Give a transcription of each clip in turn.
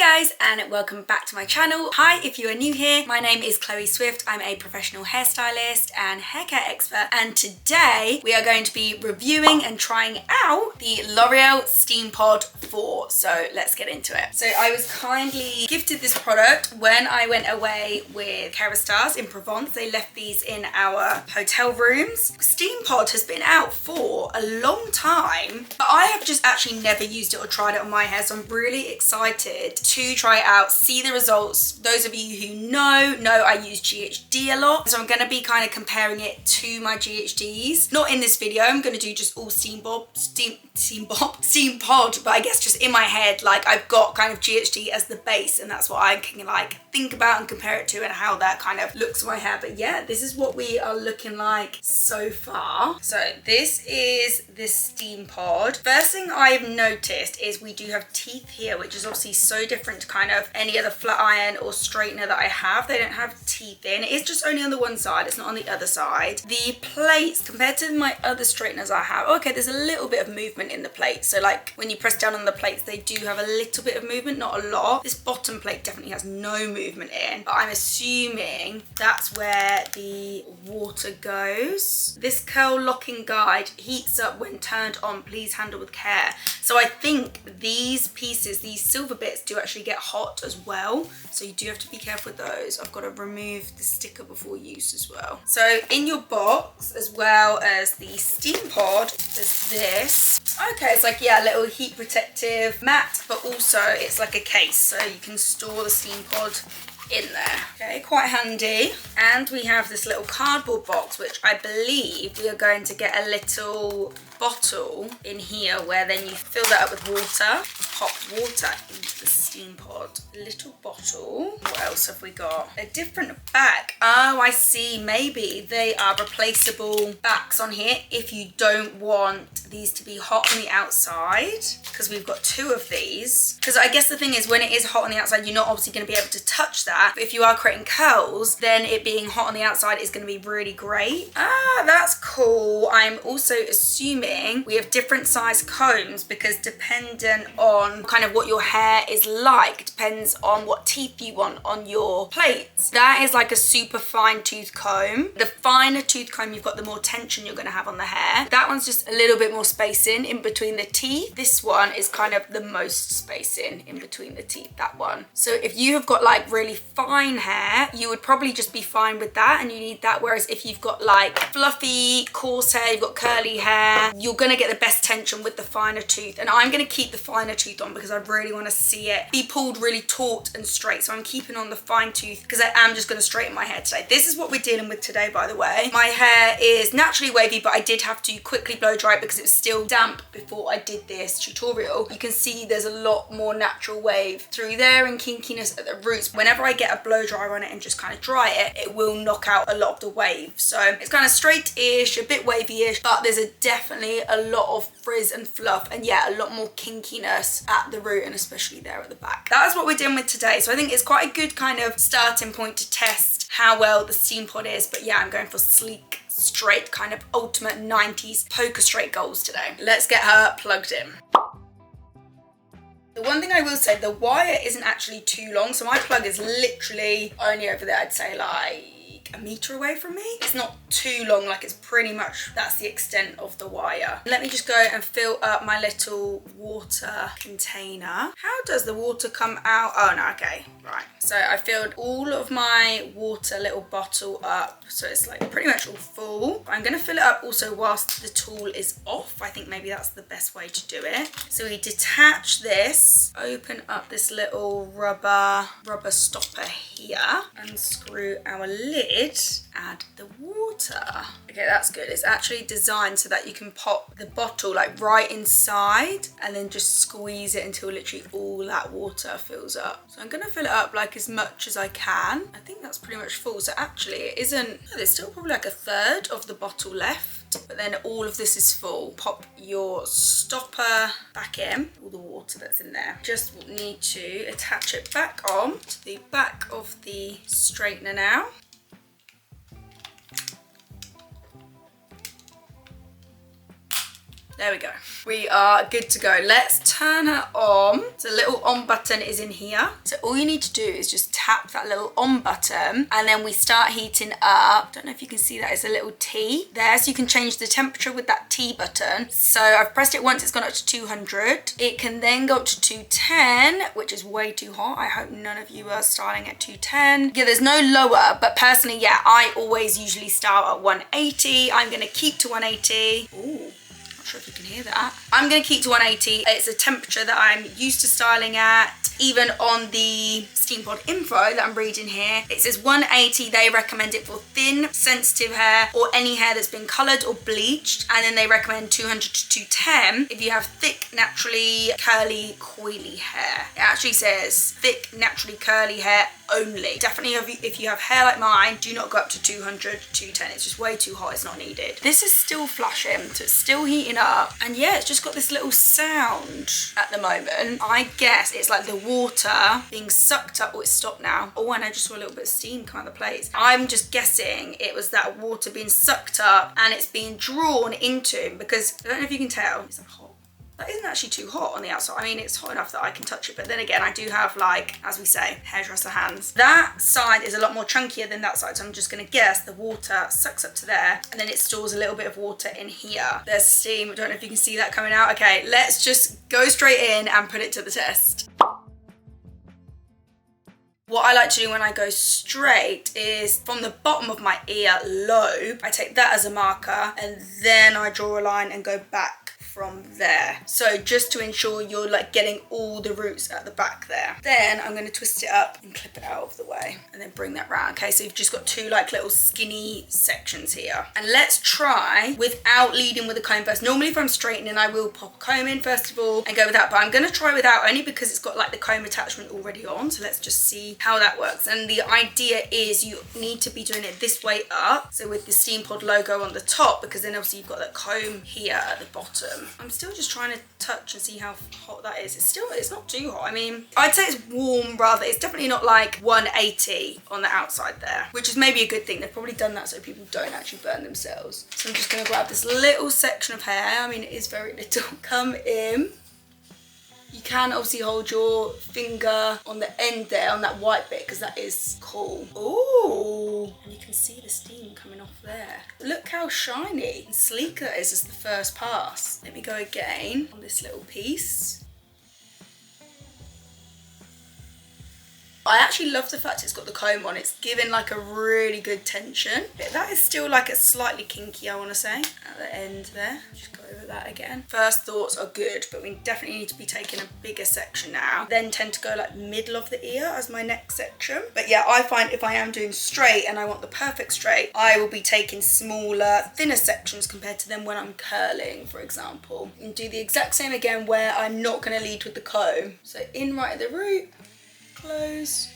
guys, and welcome back to my channel. Hi, if you are new here, my name is Chloe Swift. I'm a professional hairstylist and haircare expert, and today we are going to be reviewing and trying out the L'Oréal Steampod 4. So let's get into it. So I was kindly gifted this product when I went away with Kérastase in Provence. They left these in our hotel rooms. Steampod has been out for a long time, but I have just actually never used it or tried it on my hair, so I'm really excited to try it out, see the results. Those of you who know I use GHD a lot, so I'm going to be kind of comparing it to my GHDs. Not in this video, I'm going to do just all Steampod, but I guess just in my head, like I've got kind of GHD as the base, and that's what I can like think about and compare it to and how that kind of looks on my hair. But yeah, this is what we are looking like so far. So this is the Steampod. First thing I've noticed is we do have teeth here, which is obviously so different to kind of any other flat iron or straightener that I have. They don't have teeth in. It is just only on the one side, it's not on the other side. The plates, compared to my other straighteners I have, okay, there's a little bit of movement in the plates. So like when you press down on the plates, they do have a little bit of movement, not a lot. This bottom plate definitely has no movement in, but I'm assuming that's where the water goes. This curl locking guide heats up when turned on. Please handle with care. So I think these pieces, these silver bits, do actually get hot as well. So you do have to be careful with those. I've got to remove the sticker before use as well. So in your box, as well as the Steampod, there's this. Okay, it's like, yeah, a little heat protective mat, but also it's like a case, so you can store the Steampod in there. Okay, quite handy. And we have this little cardboard box, which I believe we are going to get a little bottle in here where then you fill that up with water, pop water into the Steampod. A little bottle. What else have we got? A different back. Oh, I see. Maybe they are replaceable backs on here if you don't want these to be hot on the outside, because we've got two of these. Because I guess the thing is, when it is hot on the outside, you're not obviously going to be able to touch that. But if you are creating curls, then it being hot on the outside is going to be really great. Ah, that's cool. I'm also assuming we have different size combs, because dependent on kind of what your hair is like, depends on what teeth you want on your plates. That is like a super fine tooth comb. The finer tooth comb you've got, the more tension you're going to have on the hair. That one's just a little bit more spacing in between the teeth. This one is kind of the most spacing in between the teeth, that one. So if you have got like really fine hair, you would probably just be fine with that, and you need that. Whereas if you've got like fluffy, coarse hair, you've got curly hair, you're going to get the best tension with the finer tooth. And I'm going to keep the finer tooth on because I really want to see it be pulled really taut and straight. So I'm keeping on the fine tooth because I am just going to straighten my hair today. This is what we're dealing with today, by the way. My hair is naturally wavy, but I did have to quickly blow dry it because it was still damp before I did this tutorial. You can see there's a lot more natural wave through there and kinkiness at the roots. Whenever I get a blow dryer on it and just kind of dry it, it will knock out a lot of the wave. So it's kind of straight-ish, a bit wavy-ish, but there's definitely a lot of frizz and fluff, and yeah, a lot more kinkiness at the root and especially there at the back. That is what we're dealing with today. So I think it's quite a good kind of starting point to test how well the Steampod is. But yeah, I'm going for sleek, straight, kind of ultimate 90s poker straight goals today. Let's get her plugged in. The one thing I will say, the wire isn't actually too long, so my plug is literally only over there, I'd say like a meter away from me. It's not too long, like it's pretty much, that's the extent of the wire. Let me just go and fill up my little water container. How does the water come out? Oh no, okay, right. So I filled all of my water little bottle up, so it's like pretty much all full. I'm gonna fill it up also whilst the tool is off. I think maybe that's the best way to do it. So we detach this, open up this little rubber stopper here, unscrew our lid, add the water. Okay, that's good. It's actually designed so that you can pop the bottle like right inside and then just squeeze it until literally all that water fills up. So I'm gonna fill it up like as much as I can. I think that's pretty much full. So actually it isn't, there's still probably like a third of the bottle left, but then all of this is full. Pop your stopper back in, all the water that's in there. Just need to attach it back on to the back of the straightener now. There we go. We are good to go. Let's turn her on. So the little on button is in here. So all you need to do is just tap that little on button and then we start heating up. Don't know if you can see that, it's a little T there. So you can change the temperature with that T button. So I've pressed it once, it's gone up to 200. It can then go up to 210, which is way too hot. I hope none of you are styling at 210. Yeah, there's no lower, but personally, yeah, I always usually style at 180. I'm gonna keep to 180. Ooh. Not sure if you can hear that. I'm going to keep to 180. It's a temperature that I'm used to styling at. Even on the Steampod info that I'm reading here, it says 180. They recommend it for thin, sensitive hair or any hair that's been coloured or bleached. And then they recommend 200 to 210 if you have thick, naturally curly, coily hair. It actually says thick, naturally curly hair only. Definitely if you have hair like mine, do not go up to 200 to 210. It's just way too hot, it's not needed. This is still flashing, so it's still heating up. And yeah, it's just got this little sound at the moment. I guess it's like the water being sucked up. Oh, it's stopped now. Oh, and I just saw a little bit of steam come out of the plates. I'm just guessing it was that water being sucked up and it's being drawn into, because I don't know if you can tell, it's like hot. That isn't actually too hot on the outside. I mean, it's hot enough that I can touch it, but then again, I do have, like, as we say, hairdresser hands. That side is a lot more chunkier than that side, so I'm just gonna guess the water sucks up to there, and then it stores a little bit of water in here. There's steam. I don't know if you can see that coming out. Okay, let's just go straight in and put it to the test. What I like to do when I go straight is from the bottom of my ear lobe, I take that as a marker and then I draw a line and go back from there. So just to ensure you're like getting all the roots at the back there. Then I'm going to twist it up and clip it out of the way and then bring that round. Okay, so you've just got two like little skinny sections here. And let's try without leading with a comb first. Normally if I'm straightening, I will pop a comb in first of all and go without, but I'm going to try without only because it's got like the comb attachment already on. So let's just see how that works. And the idea is you need to be doing it this way up. So with the Steampod logo on the top, because then obviously you've got that comb here at the bottom. I'm still just trying to touch and see how hot that is. It's not too hot. I mean, I'd say it's warm rather. It's definitely not like 180 on the outside there, which is maybe a good thing. They've probably done that so people don't actually burn themselves. So I'm just gonna grab this little section of hair. I mean, it is very little. Come in. You can obviously hold your finger on the end there, on that white bit, because that is cool. Ooh, and you can see the steam coming off there. Look how shiny and sleek that is as the first pass. Let me go again on this little piece. I actually love the fact it's got the comb on. It's giving like a really good tension. But that is still like a slightly kinky, I want to say, at the end there. Just go over that again. First thoughts are good, but we definitely need to be taking a bigger section now. Then tend to go like middle of the ear as my next section. But yeah, I find if I am doing straight and I want the perfect straight, I will be taking smaller, thinner sections compared to them when I'm curling, for example. And do the exact same again where I'm not going to lead with the comb. So in right at the root. Close.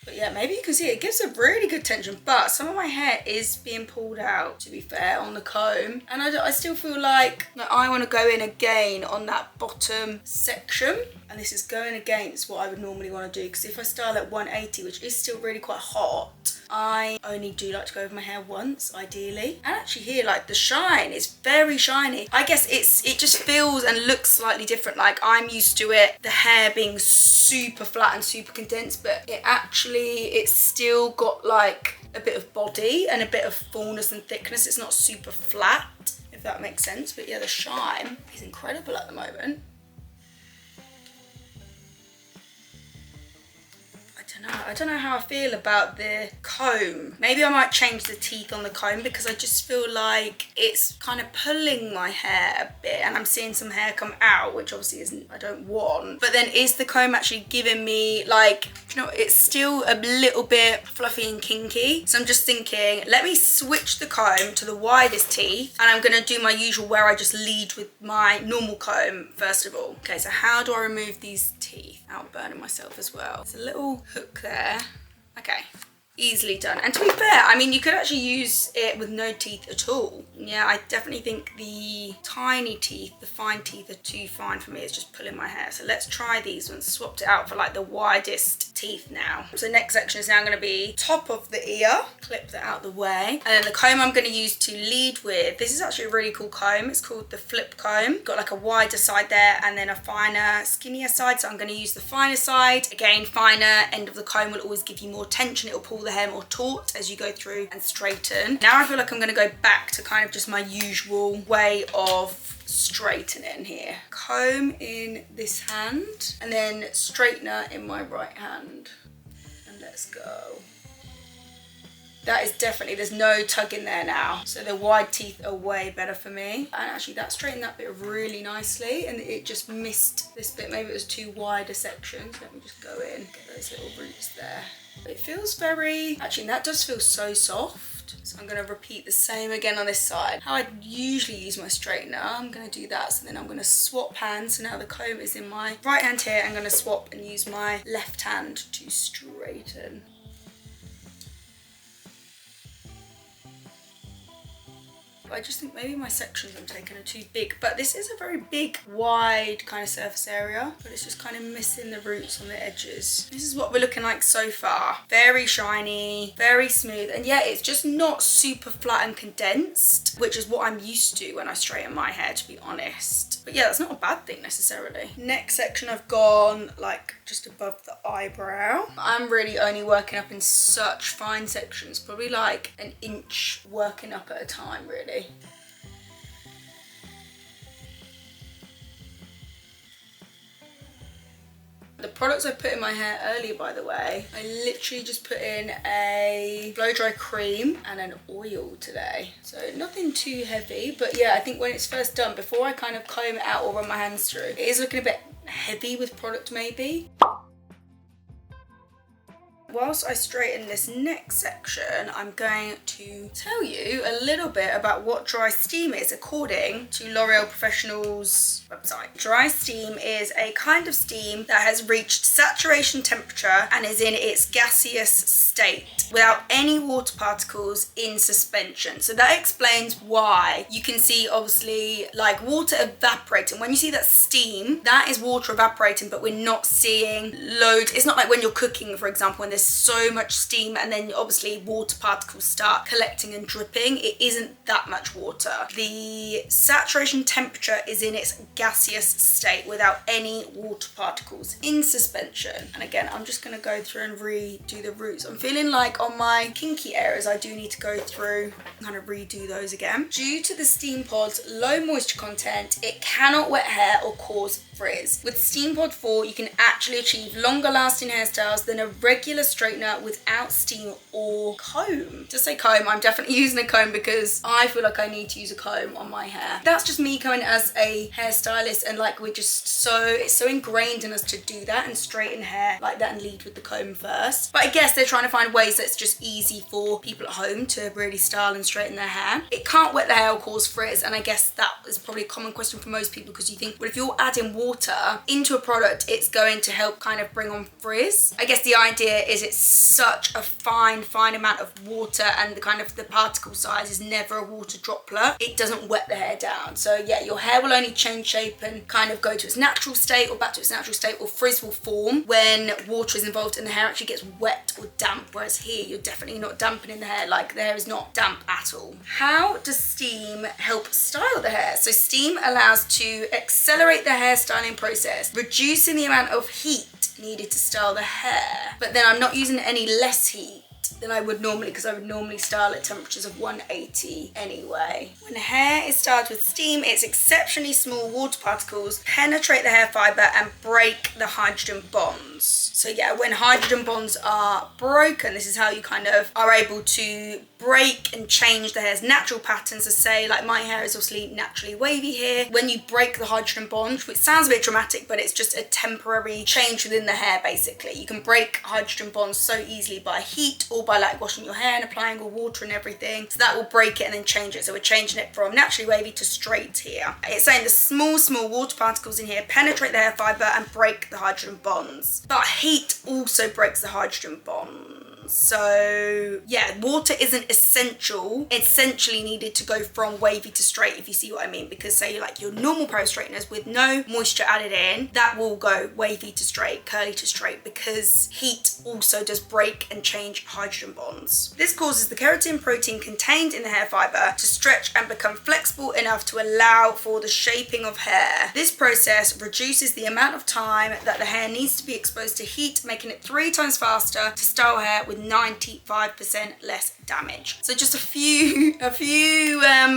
But yeah, maybe you can see it gives a really good tension, but some of my hair is being pulled out, to be fair, on the comb. And I still feel like I want to go in again on that bottom section. And this is going against what I would normally want to do, because if I style at 180, which is still really quite hot, I only do like to go over my hair once, ideally. And actually here, like the shine is very shiny. I guess it just feels and looks slightly different. Like I'm used to it, the hair being super flat and super condensed, but it's still got like a bit of body and a bit of fullness and thickness. It's not super flat, if that makes sense. But yeah, the shine is incredible at the moment. I don't know how I feel about the comb. Maybe I might change the teeth on the comb, because I just feel like it's kind of pulling my hair a bit and I'm seeing some hair come out, which obviously isn't, I don't want. But then is the comb actually giving me like, you know, it's still a little bit fluffy and kinky. So I'm just thinking, let me switch the comb to the widest teeth, and I'm gonna do my usual where I just lead with my normal comb first of all. Okay, so how do I remove these teeth without burning myself as well? It's a little hook there. Okay, easily done. And to be fair, I mean, you could actually use it with no teeth at all. Yeah, I definitely think the tiny teeth, the fine teeth, are too fine for me. It's just pulling my hair. So let's try these ones. Swapped it out for like the widest teeth now. So next section is now going to be top of the ear. Clip that out the way. And then the comb I'm going to use to lead with, this is actually a really cool comb. It's called the flip comb. Got like a wider side there and then a finer, skinnier side. So I'm going to use the finer side. Again, finer end of the comb will always give you more tension. It will pull the hair more taut as you go through and straighten. Now I feel like I'm going to go back to kind of just my usual way of straightening here. Comb in this hand and then straightener in my right hand. And let's go. That is definitely, there's no tug in there now. So the wide teeth are way better for me. And actually that straightened that bit really nicely and it just missed this bit. Maybe it was too wide a section. So let me just go in, get those little roots there. It feels very, actually that does feel so soft. So I'm going to repeat the same again on this side. How I usually use my straightener, I'm going to do that. So then I'm going to swap hands. So now the comb is in my right hand here. I'm going to swap and use my left hand to straighten. I just think maybe my sections I'm taking are too big, but this is a very big, wide kind of surface area, but it's just kind of missing the roots on the edges. This is what we're looking like so far. Very shiny, very smooth, and yeah, it's just not super flat and condensed, which is what I'm used to when I straighten my hair, to be honest. But yeah, that's not a bad thing necessarily. Next section I've gone like just above the eyebrow. I'm really only working up in such fine sections, probably like an inch working up at a time really. The products I put in my hair earlier, by the way, I literally just put in a blow dry cream and an oil today. So nothing too heavy, but yeah, I think when it's first done, before I kind of comb it out or run my hands through, it is looking a bit heavy with product maybe. Whilst I straighten this next section, I'm going to tell you a little bit about what dry steam is according to L'Oréal Professional's website. Dry steam is a kind of steam that has reached saturation temperature and is in its gaseous state without any water particles in suspension. So that explains why you can see obviously like water evaporating. When you see that steam, that is water evaporating, but we're not seeing loads. It's not like when you're cooking, for example, when there's so much steam and then obviously water particles start collecting and dripping. It isn't that much water. The saturation temperature is in its gaseous state without any water particles in suspension. And again, I'm just going to go through and redo the roots. I'm feeling like on my kinky areas I do need to go through and kind of redo those again. Due to the Steampod's low moisture content, it cannot wet hair or cause frizz. With Steampod 4, you can actually achieve longer lasting hairstyles than a regular straightener without steam or comb. To say comb, I'm definitely using a comb because I feel like I need to use a comb on my hair. That's just me coming as a hairstylist and like we're just it's so ingrained in us to do that and straighten hair like that and lead with the comb first. But I guess they're trying to find ways that's just easy for people at home to really style and straighten their hair. It can't wet the hair or cause frizz, and I guess that is probably a common question for most people because you think, well, if you're adding water into a product, it's going to help kind of bring on frizz. I guess the idea is it's such a fine amount of water and the kind of the particle size is never a water droplet. It doesn't wet the hair down. So yeah, your hair will only change shape and kind of go to its natural state or back to its natural state, or frizz will form when water is involved and the hair actually gets wet or damp, whereas here you're definitely not dampening the hair, like the hair is not damp at all. How does steam help style the hair? So steam allows to accelerate the hairstyling process, reducing the amount of heat needed to style the hair. But then I'm not using any less heat than I would normally because I would normally style at temperatures of 180 anyway. When hair is styled with steam, its exceptionally small water particles penetrate the hair fibre and break the hydrogen bonds. So yeah, when hydrogen bonds are broken, this is how you kind of are able to break and change the hair's natural patterns. So say like my hair is obviously naturally wavy here. When you break the hydrogen bond, which sounds a bit dramatic, but it's just a temporary change within the hair basically. You can break hydrogen bonds so easily by heat or by like washing your hair and applying all water and everything. So that will break it and then change it. So we're changing it from naturally wavy to straight here. It's saying the small water particles in here penetrate the hair fibre and break the hydrogen bonds. But heat also breaks the hydrogen bonds. bonds. So yeah, water isn't essentially needed to go from wavy to straight, if you see what I mean, because say like your normal pro straighteners with no moisture added in, that will go wavy to straight, curly to straight, because heat also does break and change hydrogen bonds. This causes the keratin protein contained in the hair fiber to stretch and become flexible enough to allow for the shaping of hair. This process reduces the amount of time that the hair needs to be exposed to heat, making it 3 times faster to style hair with 95% less damage. So just a few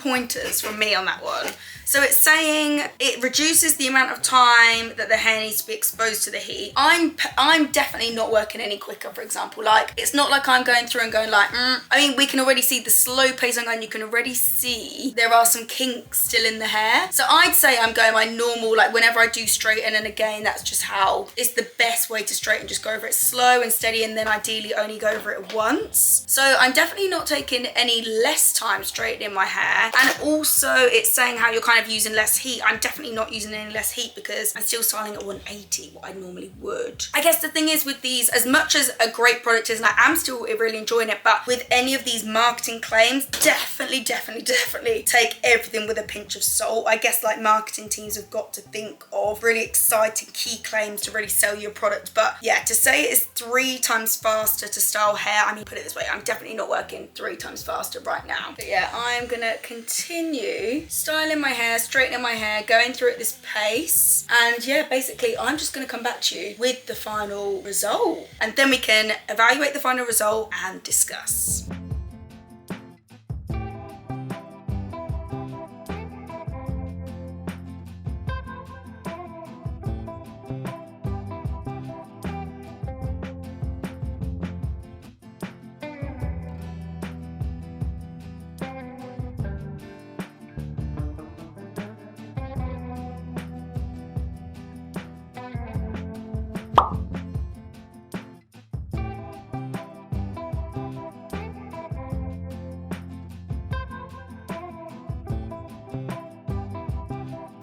pointers from me on that one. So it's saying it reduces the amount of time that the hair needs to be exposed to the heat. I'm definitely not working any quicker, for example. Like, it's not like I'm going through and going like, I mean, we can already see the slow pace I'm going. You can already see there are some kinks still in the hair. So I'd say I'm going my normal, like whenever I do straighten, and again, that's just how it's the best way to straighten. Just go over it slow and steady, and then ideally only go over it once. So I'm definitely not taking any less time straightening my hair. And also it's saying how you're kind of using less heat. I'm definitely not using any less heat because I'm still styling at 180, what I normally would. I guess the thing is with these, as much as a great product is, and I am still really enjoying it, but with any of these marketing claims, definitely take everything with a pinch of salt. I guess like marketing teams have got to think of really exciting key claims to really sell your product. But yeah, to say it's 3 times faster to style hair, I mean, put it this way, I'm definitely not working 3 times faster right now. But yeah, I'm gonna continue styling my hair, straightening my hair, going through at this pace. And yeah, basically I'm just gonna come back to you with the final result, and then we can evaluate the final result and discuss.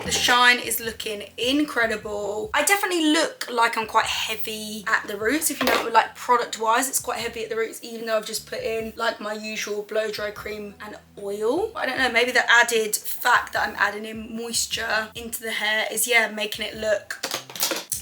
The shine is looking incredible. I definitely look like I'm quite heavy at the roots. If you know, like product wise, it's quite heavy at the roots, even though I've just put in like my usual blow dry cream and oil. I don't know, maybe the added fact that I'm adding in moisture into the hair is, yeah, making it look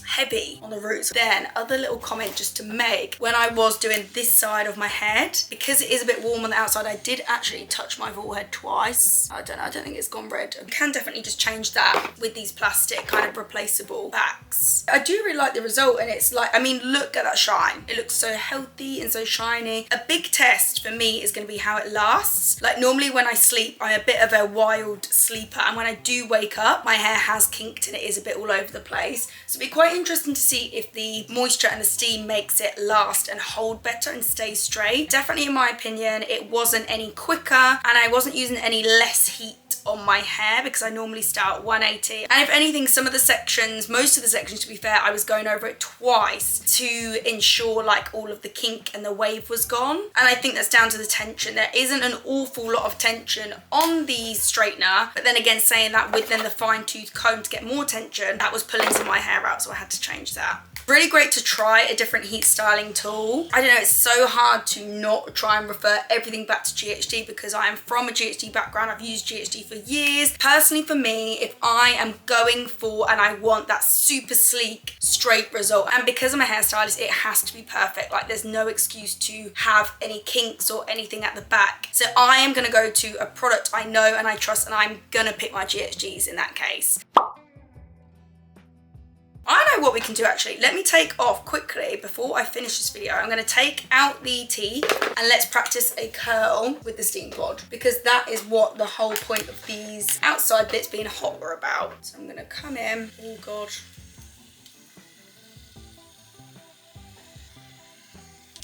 heavy on the roots. Then other little comment just to make, when I was doing this side of my head, because it is a bit warm on the outside, I did actually touch my forehead twice. I don't think it's gone red. You can definitely just change that with these plastic kind of replaceable backs. I do really like the result, and it's like, I mean, look at that shine. It looks so healthy and so shiny. A big test for me is going to be how it lasts. Like normally when I sleep, I'm a bit of a wild sleeper, and when I do wake up, my hair has kinked and it is a bit all over the place. So it'll be quite interesting to see if the moisture and the steam makes it last and hold better and stay straight. Definitely in my opinion, it wasn't any quicker, and I wasn't using any less heat on my hair because I normally start at 180. And if anything, some of the sections, most of the sections to be fair, I was going over it twice to ensure like all of the kink and the wave was gone. And I think that's down to the tension. There isn't an awful lot of tension on the straightener, but then again, saying that with then the fine tooth comb to get more tension, that was pulling some of my hair out, so I had to change that. Really great to try a different heat styling tool. I don't know, it's so hard to not try and refer everything back to GHD because I am from a GHD background. I've used GHD for years. Personally for me, if I am going for and I want that super sleek, straight result, and because I'm a hairstylist, it has to be perfect. Like there's no excuse to have any kinks or anything at the back. So I am gonna go to a product I know and I trust, and I'm gonna pick my GHDs in that case. I know what we can do actually. Let me take off quickly before I finish this video. I'm going to take out the tea and let's practice a curl with the Steampod, because that is what the whole point of these outside bits being hot were about. So I'm going to come in. Oh God.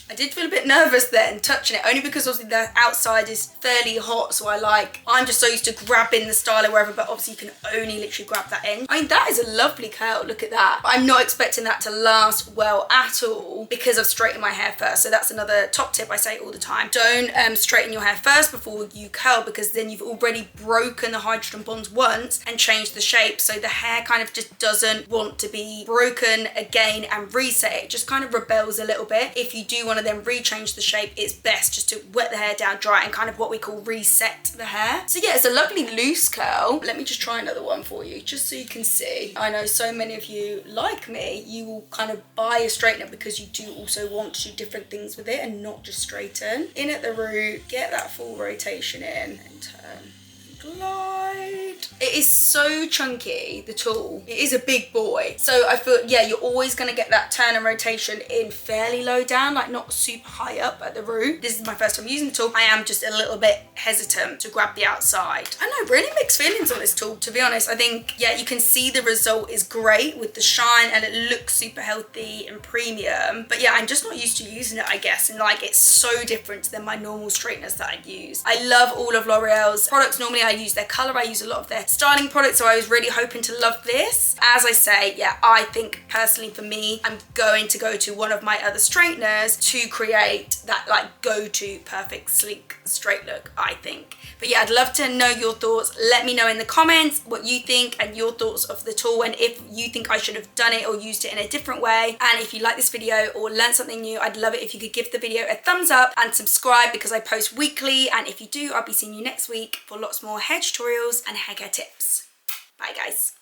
I did feel a bit nervous then touching it, only because obviously the outside is fairly hot, so I'm just so used to grabbing the styler wherever, but obviously you can only literally grab that end. I mean, that is a lovely curl, look at that. But I'm not expecting that to last well at all because I've straightened my hair first. So that's another top tip I say all the time. Don't straighten your hair first before you curl, because then you've already broken the hydrogen bonds once and changed the shape. So the hair kind of just doesn't want to be broken again and reset. It just kind of rebels a little bit. If you do want want to then rechange the shape, it's best just to wet the hair down, dry it, and kind of what we call reset the hair. So yeah, it's a lovely loose curl. Let me just try another one for you, just so you can see. I know so many of you, like me, you will kind of buy a straightener because you do also want to do different things with it and not just straighten. In at the root, get that full rotation in, and turn. Glide. It is so chunky, the tool. It is a big boy. So I feel, yeah, you're always going to get that turn and rotation in fairly low down, like not super high up at the root. This is my first time using the tool. I am just a little bit hesitant to grab the outside. I know, really mixed feelings on this tool, to be honest. I think, yeah, you can see the result is great with the shine and it looks super healthy and premium. But yeah, I'm just not used to using it, I guess. And like, it's so different than my normal straighteners that I use. I love all of L'Oreal's products. Normally I use their color, I use a lot of their styling products, so I was really hoping to love this. As I say, yeah, I think personally for me, I'm going to go to one of my other straighteners to create that like go-to perfect sleek straight look, I think. But yeah, I'd love to know your thoughts. Let me know in the comments what you think and your thoughts of the tool, and if you think I should have done it or used it in a different way. And if you like this video or learned something new, I'd love it if you could give the video a thumbs up and subscribe, because I post weekly, and if you do, I'll be seeing you next week for lots more hair tutorials and hair care tips. Bye guys.